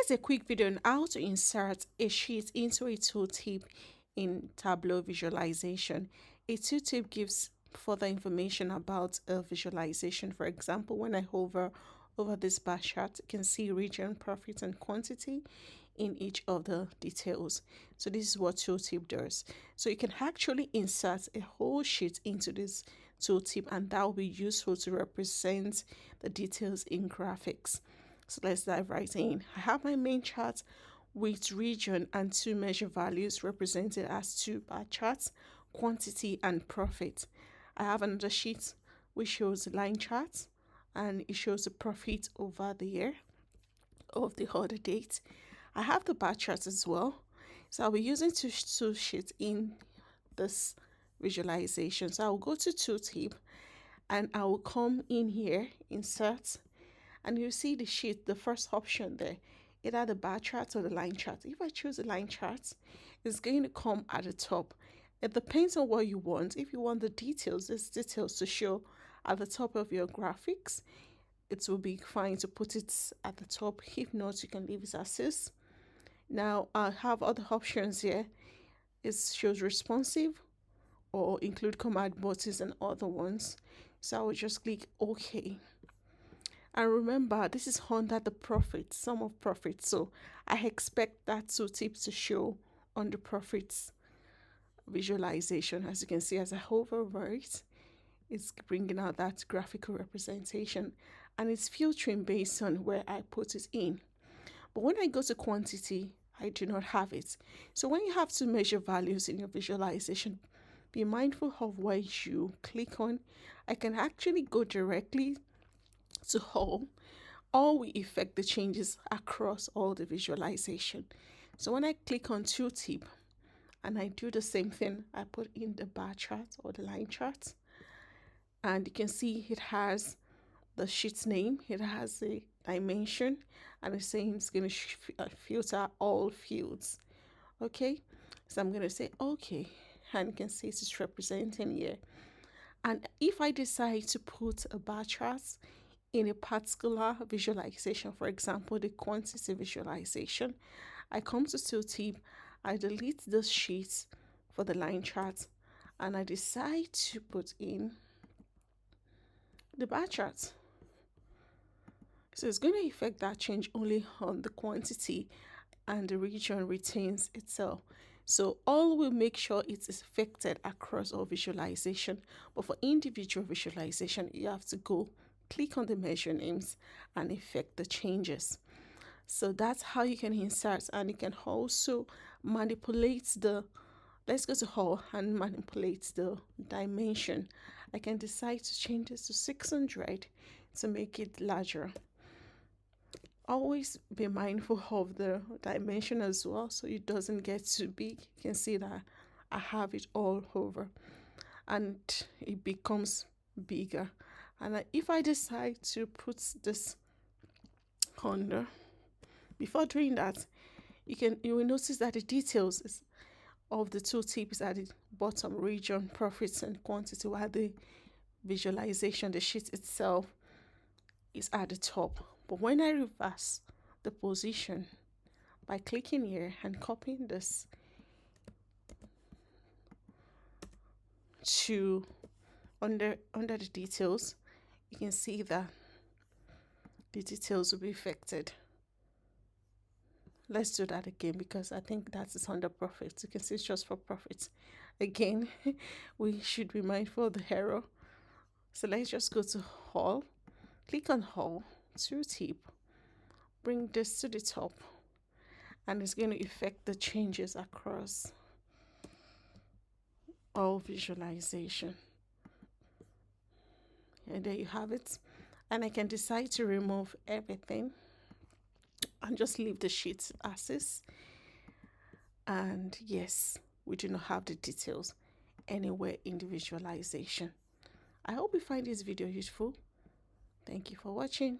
is a quick video on how to insert a sheet into a tooltip in Tableau visualization. A tooltip gives further information about a visualization. For example, when I hover over this bar chart, you can see region, profit, and quantity in each of the details. So this is what tooltip does. So you can actually insert a whole sheet into this tooltip, and that will be useful to represent the details in graphics. So let's dive right in. I have my main chart with region and two measure values represented as two bar charts, quantity and profit. I have another sheet which shows the line chart, and it shows the profit over the year of the order date. I have the bar chart as well. So I'll be using two sheets in this visualization. So I'll go to tooltip and I will come in here, insert, and you see the sheet, the first option there, either the bar chart or the line chart. If I choose the line chart, it's going to come at the top. It depends on what you want. If you want the details, there's details to show at the top of your graphics, it will be fine to put it at the top. If not, you can leave it as is. Now I have other options here. It shows responsive or include command buttons and other ones. So I will just click OK. And remember, this is under the profit, sum of profits. So I expect that tooltip to show on the profits visualization. As you can see, as I hover over it, it's bringing out that graphical representation, and it's filtering based on where I put it in. But when I go to quantity, I do not have it. So when you have to measure values in your visualization, be mindful of where you click on. I can actually go directly to all will affect the changes across all the visualization. So when I click on tooltip and I do the same thing, I put in the bar chart or the line chart, and you can see it has the sheet's name, it has a dimension, and it's saying it's going to filter all fields. Okay, so I'm going to say okay, and you can see it's representing here. And if I decide to put a bar chart in a particular visualization, for example, the quantity visualization, I come to tooltip, I delete the sheet for the line chart, and I decide to put in the bar chart. So it's going to affect that change only on the quantity, and the region retains itself. So all will make sure it is affected across all visualization. But for individual visualization, you have to go click on the measure names and affect the changes. So that's how you can insert, and you can also manipulate the, let's go to all and manipulate the dimension. I can decide to change this to 600 to make it larger. Always be mindful of the dimension as well, so it doesn't get too big. You can see that I have it all over and it becomes bigger. And if I decide to put this under, before doing that, you will notice that the details of the tooltip is at the bottom, region, profits, and quantity, while the visualization, the sheet itself, is at the top. But when I reverse the position by clicking here and copying this to under the details, you can see that the details will be affected. Let's do that again, because I think that is under profits. You can see it's just for profits. Again, we should be mindful of the error. So let's just go to all, click on all, tooltip, bring this to the top, and it's going to affect the changes across all visualization. And there you have it. And I can decide to remove everything and just leave the sheet as is. And yes, we do not have the details anywhere in the visualization. I hope you find this video useful. Thank you for watching.